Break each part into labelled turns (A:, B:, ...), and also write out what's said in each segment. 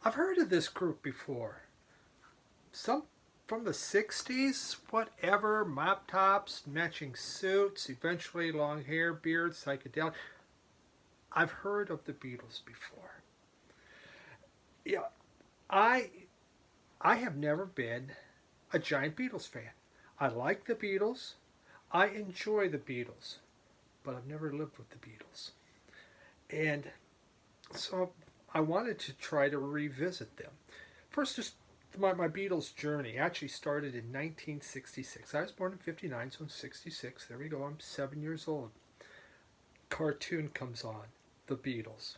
A: I've heard of this group before. Some from the 60s, whatever, mop tops, matching suits, eventually long hair, beards, psychedelic. I've heard of the Beatles before. Yeah, I I have never been a giant Beatles fan. I like the Beatles. I enjoy the Beatles, but I've never lived with the Beatles. And so I wanted to try to revisit them. First, just my Beatles journey actually started in 1966. I was born in 59, so in 66, there we go, I'm 7 years old. Cartoon comes on, The Beatles.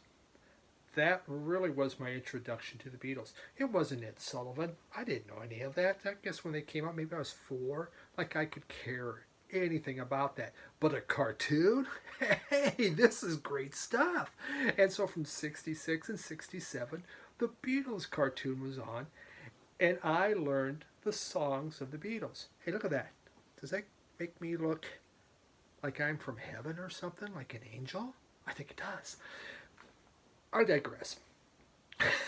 A: That really was my introduction to the Beatles. It wasn't Ed Sullivan. I didn't know any of that. I guess when they came out, maybe I was 4. Like I could care anything about that. But a cartoon? Hey, this is great stuff. And so from 66 and 67, the Beatles cartoon was on, and I learned the songs of the Beatles. Hey, look at that. Does that make me look like I'm from heaven or something? Like an angel? I think it does. I digress.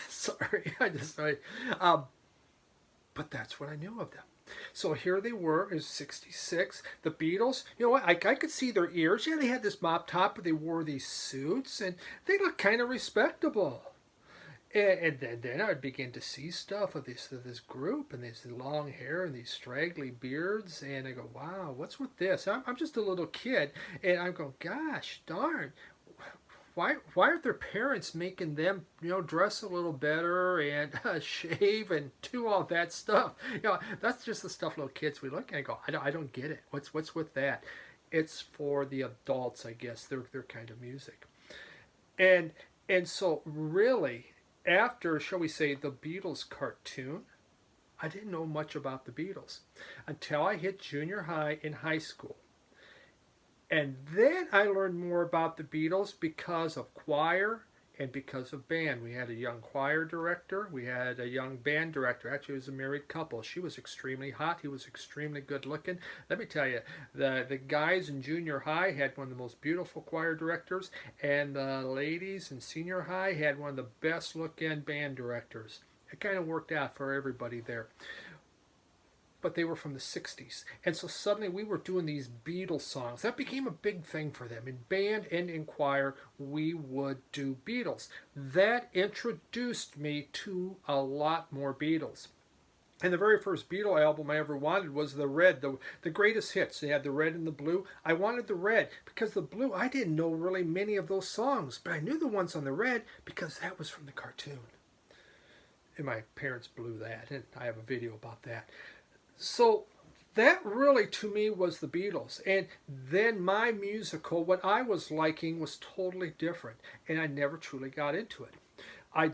A: Sorry, um, but that's what I knew of them. So here they were in 66. The Beatles, you know what? I could see their ears. Yeah, they had this mop top, but they wore these suits, and they looked kind of respectable. And then I would begin to see stuff of this group and this long hair and these straggly beards, and I go, wow, what's with this? I'm just a little kid, and I'm going, gosh darn, why aren't their parents making them, dress a little better and shave and do all that stuff? That's just the stuff little kids we look at and go, I don't get it. What's with that? It's for the adults, I guess. Their kind of music. And so really, after, shall we say, the Beatles cartoon, I didn't know much about the Beatles until I hit junior high in high school. And then I learned more about the Beatles because of choir and because of band. We had a young choir director. We had a young band director. Actually, it was a married couple. She was extremely hot. He was extremely good looking. Let me tell you, the guys in junior high had one of the most beautiful choir directors, and the ladies in senior high had one of the best looking band directors. It kind of worked out for everybody there. But they were from the 60s. And so suddenly we were doing these Beatles songs. That became a big thing for them. In band and in choir, we would do Beatles. That introduced me to a lot more Beatles. And the very first Beatle album I ever wanted was the red, the greatest hits. They had the red and the blue. I wanted the red because the blue, I didn't know really many of those songs, but I knew the ones on the red because that was from the cartoon. And my parents blew that, and I have a video about that. So that really to me was the Beatles. And then my musical, what I was liking was totally different. And I never truly got into it. I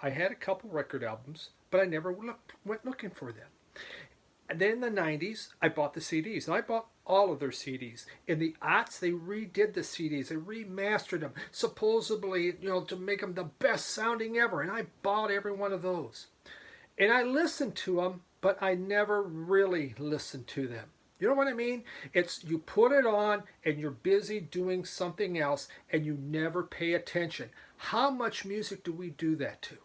A: had a couple record albums, but I never went looking for them. And then in the 90s, I bought the CDs. And I bought all of their CDs. In the aughts, they redid the CDs. They remastered them, supposedly, to make them the best sounding ever. And I bought every one of those. And I listened to them, but I never really listened to them. You know what I mean? It's you put it on and you're busy doing something else and you never pay attention. How much music do we do that to?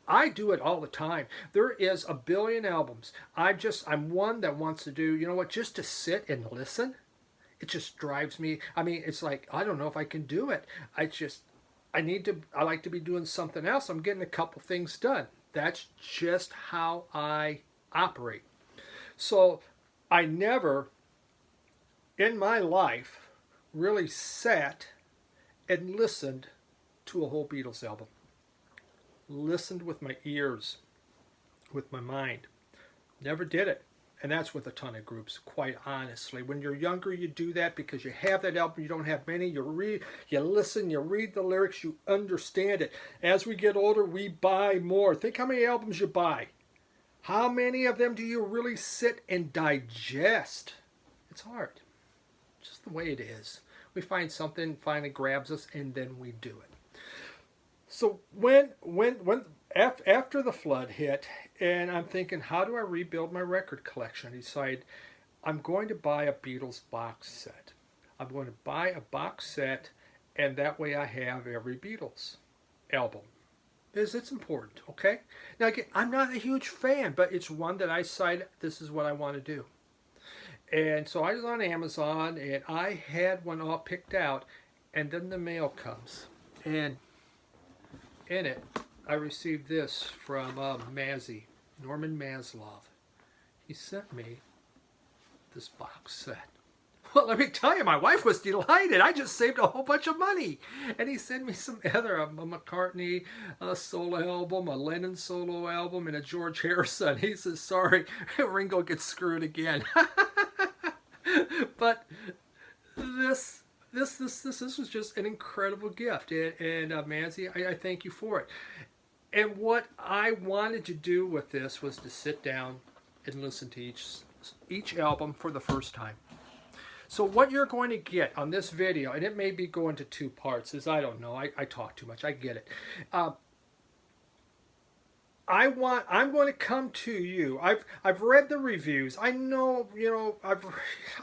A: I do it all the time. There is a billion albums. I'm one that wants to do, just to sit and listen. It just drives me. I mean, it's like, I don't know if I can do it. I like to be doing something else. I'm getting a couple things done. That's just how I operate. So I never in my life really sat and listened to a whole Beatles album. Listened with my ears, with my mind. Never did it. And that's with a ton of groups, quite honestly. When you're younger, you do that because you have that album, you don't have many. You listen, you read the lyrics, you understand it. As we get older, we buy more. Think how many albums you buy. How many of them do you really sit and digest? It's hard. It's just the way it is. We find something, finally grabs us, and then we do it. So after the flood hit, and I'm thinking, how do I rebuild my record collection? I decide I'm going to buy a Beatles box set. I'm going to buy a box set, and that way I have every Beatles album. is it's important, okay? Now, again, I'm not a huge fan, but it's one that I decided this is what I want to do. And so I was on Amazon, and I had one all picked out, and then the mail comes. And in it, I received this from Mazzy, Norman Maslov. He sent me this box set. Well, let me tell you, my wife was delighted. I just saved a whole bunch of money. And he sent me some other, a McCartney solo album, a Lennon solo album, and a George Harrison. He says, sorry, Ringo gets screwed again. But this was just an incredible gift. And Manzi, I thank you for it. And what I wanted to do with this was to sit down and listen to each album for the first time. So what you're going to get on this video, and it may be going to two parts, is I don't know. I talk too much. I get it. I'm going to come to you. I've read the reviews. I know,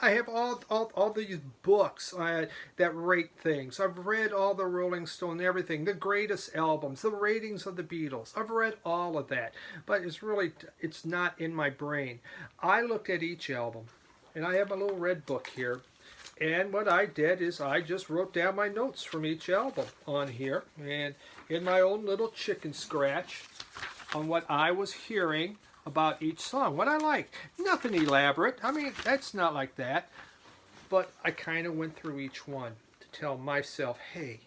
A: I have all these books that rate things. I've read all the Rolling Stone and everything, the greatest albums, the ratings of the Beatles. I've read all of that, but it's not in my brain. I looked at each album, and I have a little red book here. And what I did is I just wrote down my notes from each album on here, and in my own little chicken scratch on what I was hearing about each song, what I liked. Nothing elaborate. I mean, that's not like that. But I kind of went through each one to tell myself, hey,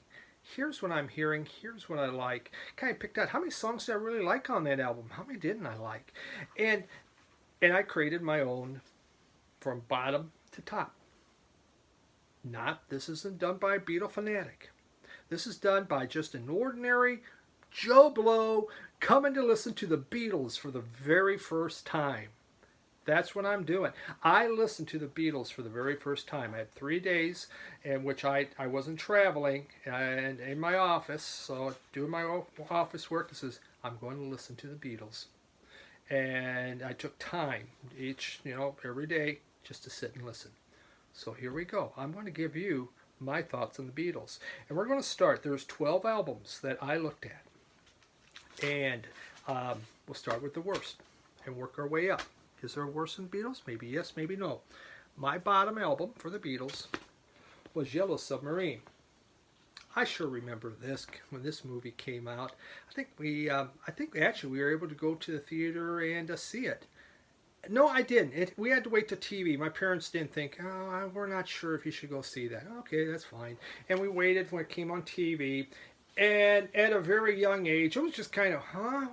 A: here's what I'm hearing, here's what I like. Kind of picked out how many songs did I really like on that album, how many didn't I like. And I created my own from bottom to top. This isn't done by a Beatle fanatic. This is done by just an ordinary Joe Blow coming to listen to the Beatles for the very first time. That's what I'm doing. I listened to the Beatles for the very first time. I had 3 days in which I wasn't traveling and in my office, so doing my office work. This is, I'm going to listen to the Beatles. And I took time every day just to sit and listen. So here we go. I'm going to give you my thoughts on the Beatles. And we're going to start. There's 12 albums that I looked at. And we'll start with the worst and work our way up. Is there a worse than Beatles? Maybe yes, maybe no. My bottom album for the Beatles was Yellow Submarine. I sure remember this when this movie came out. I think we actually were able to go to the theater and see it. No, I didn't. We had to wait to TV. My parents didn't think, we're not sure if you should go see that. Okay, that's fine. And we waited when it came on TV. And at a very young age, it was just kind of,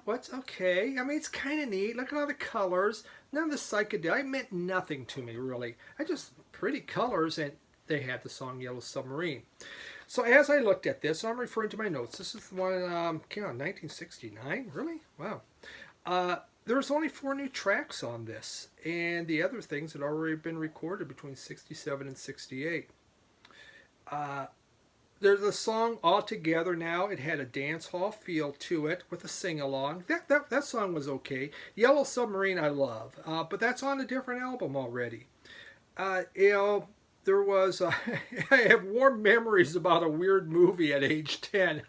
A: what's okay? I mean, it's kind of neat. Look at all the colors. None of the psychedelic. It meant nothing to me, really. Pretty colors, and they had the song Yellow Submarine. So as I looked at this, I'm referring to my notes. This is the one came out in 1969. Really? Wow. There's only 4 new tracks on this, and the other things had already been recorded between 67 and 68. There's a song All Together Now. It had a dance hall feel to it with a sing-along. That song was okay. Yellow Submarine I love, but that's on a different album already. There was, I have warm memories about a weird movie at age 10.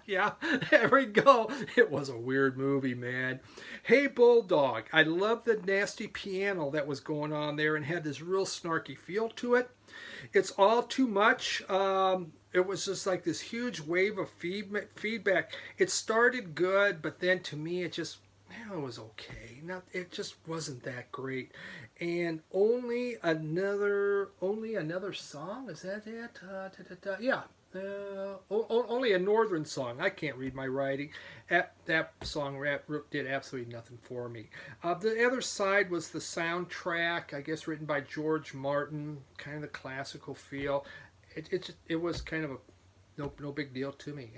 A: Yeah, there we go. It was a weird movie, man. Hey Bulldog. I loved the nasty piano that was going on there and had this real snarky feel to it. It's All Too Much. It was just like this huge wave of feedback. It started good, but then to me it was okay. It just wasn't that great. And only another song. Is that it? Yeah. Only a northern song. I can't read my writing. That song did absolutely nothing for me. The other side was the soundtrack, I guess written by George Martin, kind of the classical feel. It was kind of no big deal to me.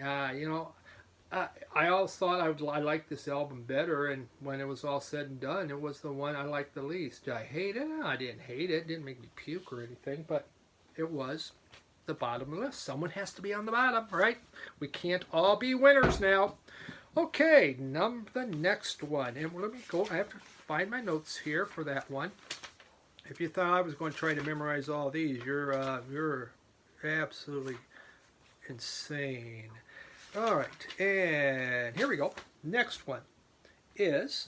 A: I always thought I liked this album better, and when it was all said and done, it was the one I liked the least. Did I hate it? No, I didn't hate it. It didn't make me puke or anything, but it was the bottom of the list. Someone has to be on the bottom, right? We can't all be winners now. Okay, the next one. And let me go. I have to find my notes here for that one. If you thought I was going to try to memorize all these, you're absolutely insane. All right, and here we go. Next one is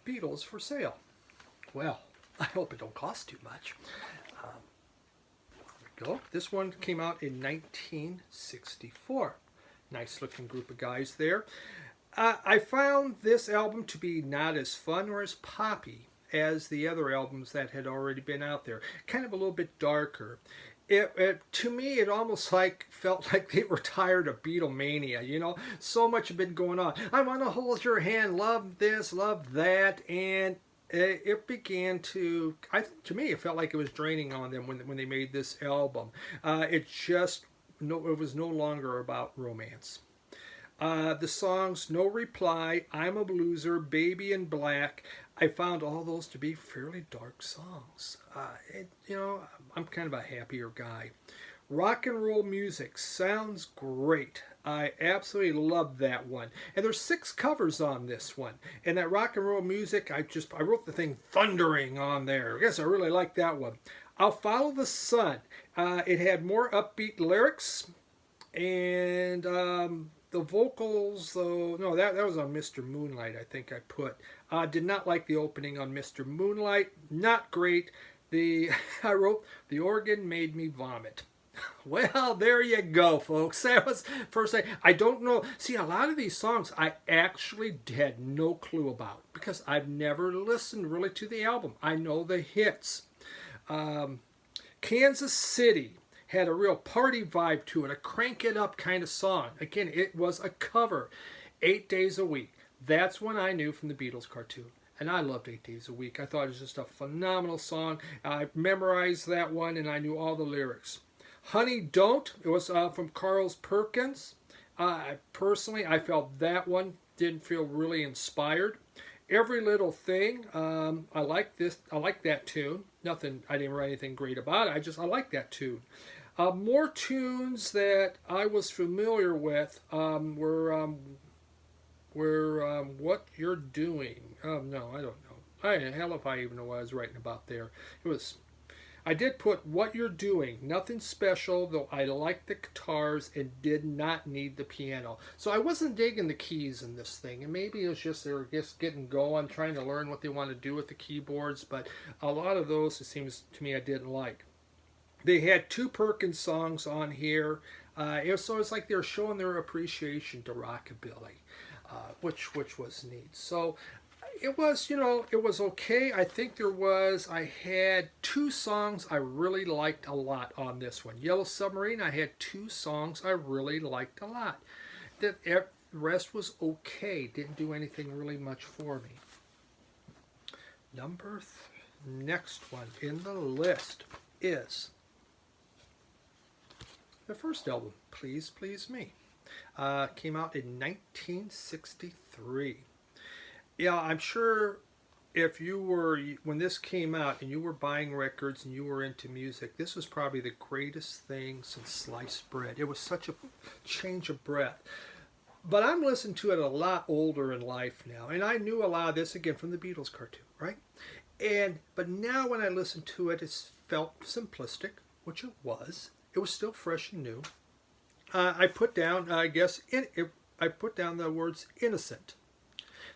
A: Beatles for sale. Well, I hope it don't cost too much. There we go. This one came out in 1964. Nice looking group of guys there. I found this album to be not as fun or as poppy as the other albums that had already been out there. Kind of a little bit darker. To me, it almost like felt like they were tired of Beatlemania. You know, so much had been going on. I want to hold your hand, love this, love that, and it began to me, it felt like it was draining on them when they made this album. It was no longer about romance. The songs No Reply, I'm a Loser, Baby in Black, I found all those to be fairly dark songs. I'm kind of a happier guy. Rock and roll music sounds great. I absolutely love that one. And there's 6 covers on this one. And that rock and roll music, I wrote the thing Thundering on there. I guess I really like that one. I'll Follow the Sun. It had more upbeat lyrics. And the vocals, though, no, that was on Mr. Moonlight, I think I put. Did not like the opening on Mr. Moonlight. Not great. I wrote, the organ made me vomit. Well, there you go, folks. That was first thing. I don't know. See, a lot of these songs I actually had no clue about because I've never listened really to the album. I know the hits. Kansas City had a real party vibe to it, a crank it up kind of song. Again, it was a cover. 8 Days a Week. That's when I knew from the Beatles cartoon. And I loved 8 Days a Week. I thought it was just a phenomenal song. I memorized that one and I knew all the lyrics. Honey Don't, it was from Carl Perkins. Personally, I felt that one didn't feel really inspired. Every Little Thing, I like this. I like that tune. Nothing, I didn't write anything great about it. I like that tune. More tunes that I was familiar with were What You're Doing. No, I don't know. Hell if I even know what I was writing about there. I did put What You're Doing. Nothing special, though I liked the guitars and did not need the piano. So I wasn't digging the keys in this thing. And maybe it was just they were just getting going, trying to learn what they want to do with the keyboards. But a lot of those, it seems to me, I didn't like. They had 2 Perkins songs on here. So it's like they were showing their appreciation to rockabilly, which was neat. So it was, it was okay. I think I had 2 songs I really liked a lot on this one. Yellow Submarine, I had 2 songs I really liked a lot. The rest was okay. Didn't do anything really much for me. Next one in the list is the first album, Please Please Me. Came out in 1963. Yeah, I'm sure if when this came out and you were buying records and you were into music, this was probably the greatest thing since sliced bread. It was such a change of breath. But I'm listening to it a lot older in life now, and I knew a lot of this, again, from the Beatles cartoon, right? But now when I listen to it, it felt simplistic, which it was. It was still fresh and new. I put down, I put down the words innocent.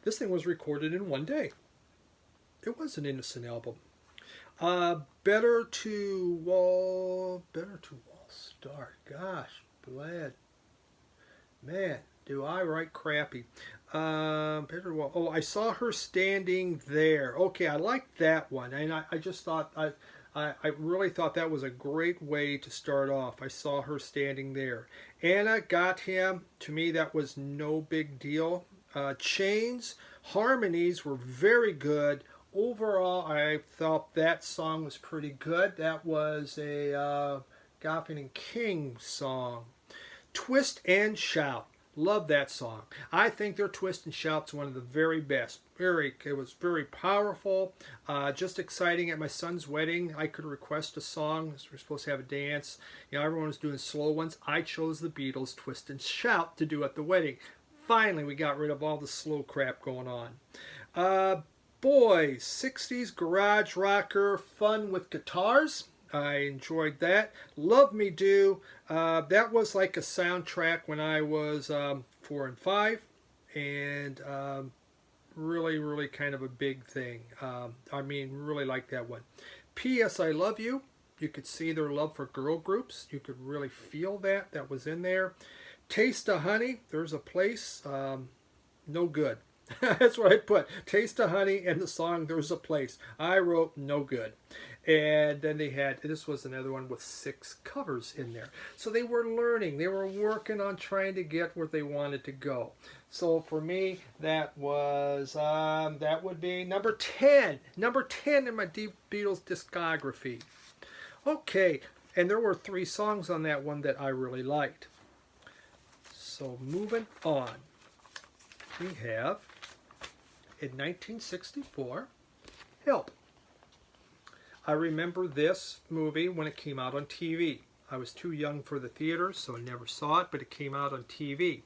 A: This thing was recorded in 1 day. It was an innocent album. Better to Wall Star. Gosh, glad. Man, do I write crappy. Better to Wall. Oh, I Saw Her Standing There. Okay, I liked that one. And I just thought, I really thought that was a great way to start off. I Saw Her Standing There. Anna Got Him. To me, that was no big deal. Chains, harmonies were very good. Overall, I thought that song was pretty good. That was a Goffin and King song. Twist and Shout. Love that song. I think their Twist and Shout's one of the very best. It was very powerful. Just exciting. At my son's wedding, I could request a song. We're supposed to have a dance. Everyone was doing slow ones. I chose the Beatles' Twist and Shout to do at the wedding. Finally, we got rid of all the slow crap going on. Boys, 60s garage rocker, fun with guitars. I enjoyed that. Love Me Do. That was like a soundtrack when I was 4 and 5, and really, really kind of a big thing. I mean, really like that one. P.S. I Love You. You could see their love for girl groups. You could really feel that. That was in there. Taste of Honey. There's a Place. No good. That's what I put. Taste of Honey and the song There's a Place. I wrote no good. And then they had, this was another one with 6 covers in there. So they were learning. They were working on trying to get where they wanted to go. So for me, that was, that would be number 10. Number 10 in my Beatles discography. Okay, and there were 3 songs on that one that I really liked. So moving on, we have, in 1964, Help. I remember this movie when it came out on TV. I was too young for the theaters, so I never saw it, but it came out on TV.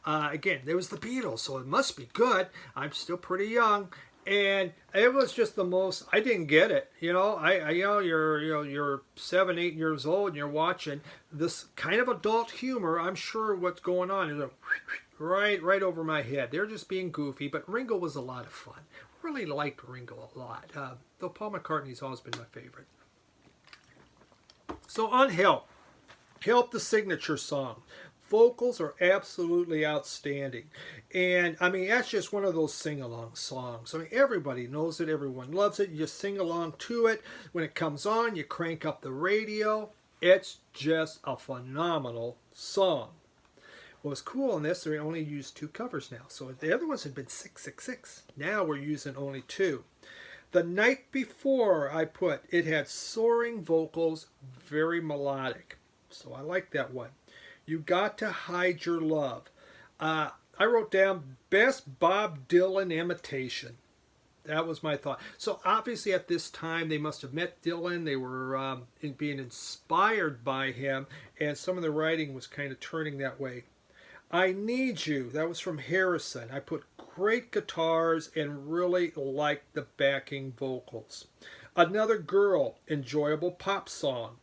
A: Again, there was the Beatles, so it must be good. I'm still pretty young, and it was just the most. I didn't get it, you know. You're 7, 8 years old, and you're watching this kind of adult humor. I'm sure what's going on is right over my head. They're just being goofy, but Ringo was a lot of fun. Really liked Ringo a lot, though Paul McCartney's always been my favorite. So on Help, the signature song. Vocals are absolutely outstanding. And I mean, that's just one of those sing-along songs. I mean, everybody knows it, everyone loves it. You just sing along to it. When it comes on, you crank up the radio. It's just a phenomenal song. What was cool on this, they only used 2 covers now. So the other ones had been 6. Now we're using only 2. The Night Before, I put, it had soaring vocals, very melodic. So I like that one. You Got to Hide Your Love. I wrote down best Bob Dylan imitation. That was my thought. So obviously at this time they must have met Dylan. They were being inspired by him, and some of the writing was kind of turning that way. I Need You, that was from Harrison. I put great guitars and really liked the backing vocals. Another Girl, enjoyable pop song.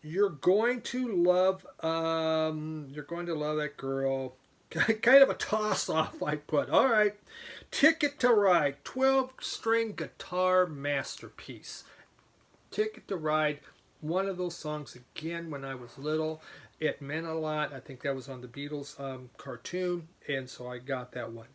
A: You're going to love that girl. Kind of a toss-off, I put. All right. Ticket to Ride, 12-string guitar masterpiece. Ticket to Ride, one of those songs, again, when I was little. It meant a lot. I think that was on the Beatles cartoon, and so I got that one.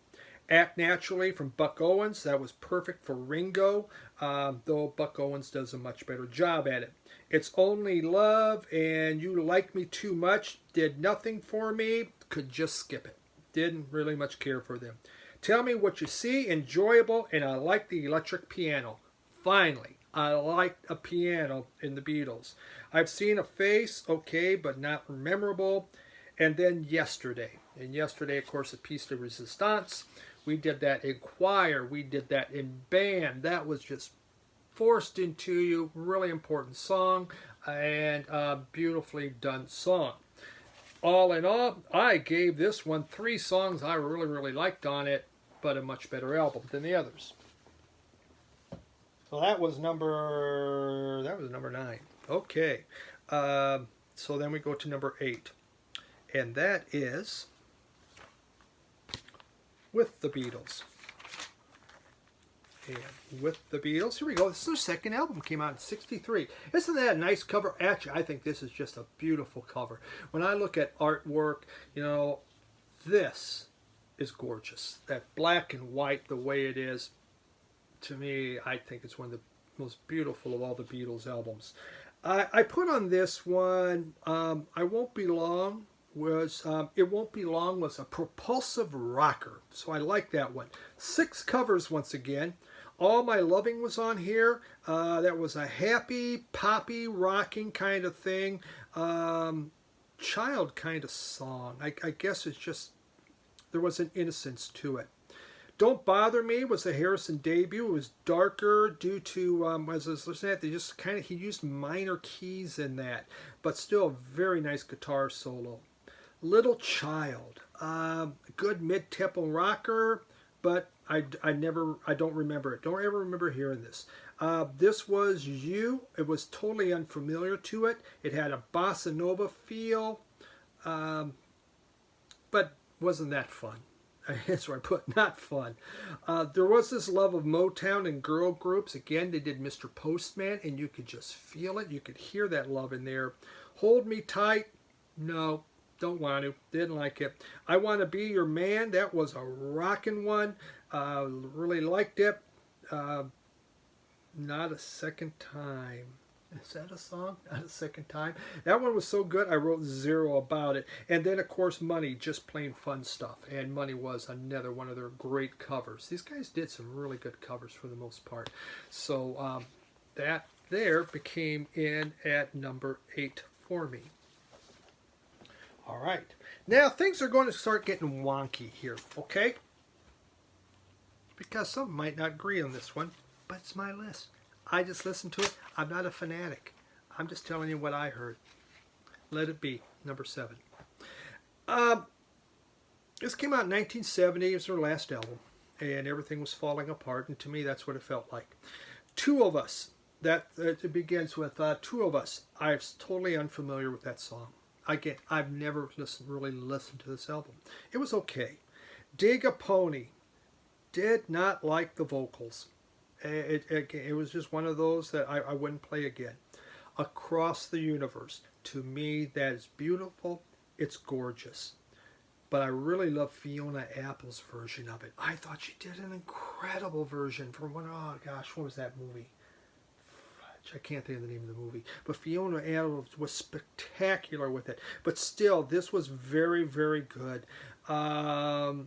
A: Act Naturally from Buck Owens. That was perfect for Ringo, though Buck Owens does a much better job at it. It's Only Love and You Like Me Too Much did nothing for me. Could just skip it. Didn't really much care for them. Tell Me What You See, enjoyable, and I like the electric piano. Finally, I liked a piano in the Beatles. I've Seen a Face, okay, but not memorable. And then Yesterday. And Yesterday, of course, a piece de resistance. We did that in choir. We did that in band. That was just forced into you. Really important song and a beautifully done song. All in all, I gave this one 3 songs I really, really liked on it, but a much better album than the others. So that was number 9. Okay. So then we go to number 8. And that is With the Beatles. And With the Beatles, here we go. This is their second album, came out in '63. Isn't that a nice cover? Actually, I think this is just a beautiful cover. When I look at artwork, you know, this is gorgeous. That black and white, the way it is, to me, I think it's one of the most beautiful of all the Beatles albums. I put on this one, I Won't Be Long. It Won't Be Long was a propulsive rocker, so I like that one. 6 covers once again. All My Loving was on here. That was a happy, poppy, rocking kind of thing. Child kind of song. I guess it's just, there was an innocence to it. Don't Bother Me was a Harrison debut. It was darker due to, as I was listening at, he used minor keys in that, but still a very nice guitar solo. Little Child, good mid-tempo rocker, but I don't remember it. Don't ever remember hearing this. This was You. It was totally unfamiliar to it. It had a bossa nova feel, but wasn't that fun. That's where I put not fun. There was this love of Motown and girl groups. Again, they did Mr. Postman, and you could just feel it. You could hear that love in there. Hold Me Tight. No, don't want to. Didn't like it. I Want to Be Your Man. That was a rockin' one. Really liked it. Not a Second Time. Is that a song? Not a Second Time. That one was so good, I wrote 0 about it. And then, of course, Money, just plain fun stuff. And Money was another one of their great covers. These guys did some really good covers for the most part. So that there became in at number 8 for me. All right. Now, things are going to start getting wonky here, okay? Because some might not agree on this one, but it's my list. I just listened to it. I'm not a fanatic. I'm just telling you what I heard. Let It Be, number 7. This came out in 1970. It was their last album, and everything was falling apart, and to me, that's what it felt like. Two of Us. It begins with Two of Us. I'm totally unfamiliar with that song. Again, I've never really listened to this album. It was okay. Dig a Pony. Did not like the vocals. It was just one of those that I wouldn't play again. Across the Universe. To me, that is beautiful. It's gorgeous. But I really love Fiona Apple's version of it. I thought she did an incredible version from oh gosh, what was that movie? I can't think of the name of the movie. But Fiona Apple was spectacular with it. But still, this was very, very good. To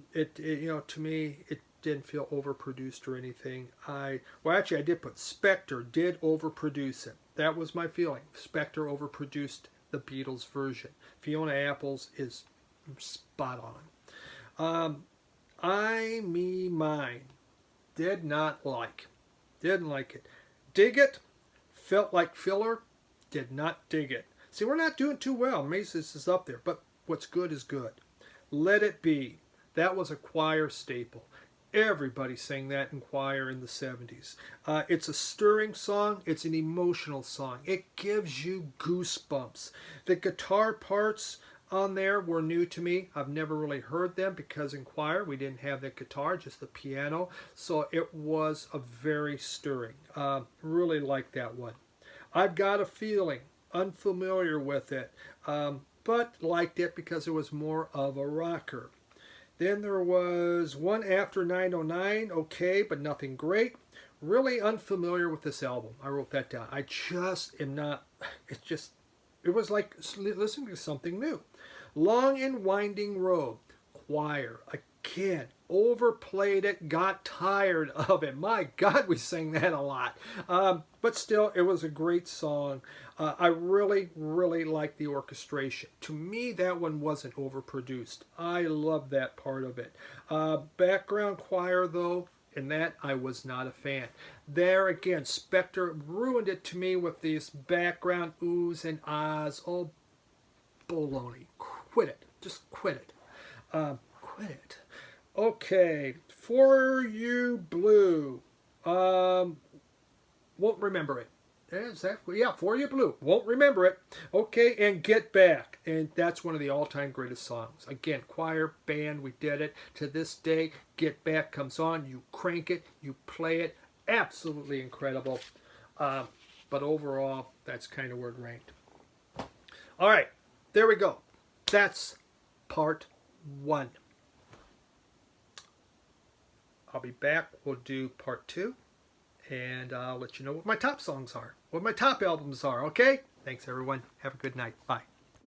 A: me, it didn't feel overproduced or anything. I did put Spector did overproduce it. That was my feeling. Spector overproduced the Beatles version. Fiona Apple's is spot on. I, Me, Mine. Did not like. Didn't like it. Dig It. Felt like filler. Did not dig it. See, we're not doing too well. Macy's is up there, but what's good is good. Let It Be. That was a choir staple. Everybody sang that in choir in the 70s. It's a stirring song. It's an emotional song. It gives you goosebumps. The guitar parts on there were new to me. I've never really heard them because in choir we didn't have the guitar, just the piano. So it was a very stirring. Really liked that one. I've Got a Feeling. Unfamiliar with it, but liked it because it was more of a rocker. Then there was One After 909, okay, but nothing great. Really unfamiliar with this album. I wrote that down. I just am not, it was like listening to something new. Long and Winding Road, choir. Again, overplayed it, got tired of it. My God, we sang that a lot. But still, it was a great song. I really, really liked the orchestration. To me, that one wasn't overproduced. I love that part of it. Background choir, though, in that I was not a fan. There again, Spector ruined it to me with these background oohs and ahs. Oh, baloney. Quit it. Just quit it. Quit it. Okay, For You Blue. Won't remember it. Yeah, For You Blue. Won't remember it. Okay, and Get Back. And that's one of the all-time greatest songs. Again, choir, band, we did it. To this day, Get Back comes on. You crank it. You play it. Absolutely incredible. But overall, that's kind of where it ranked. All right, there we go. That's part 1. I'll be back. We'll do part 2. And I'll let you know what my top songs are. What my top albums are, okay? Thanks, everyone. Have a good night. Bye.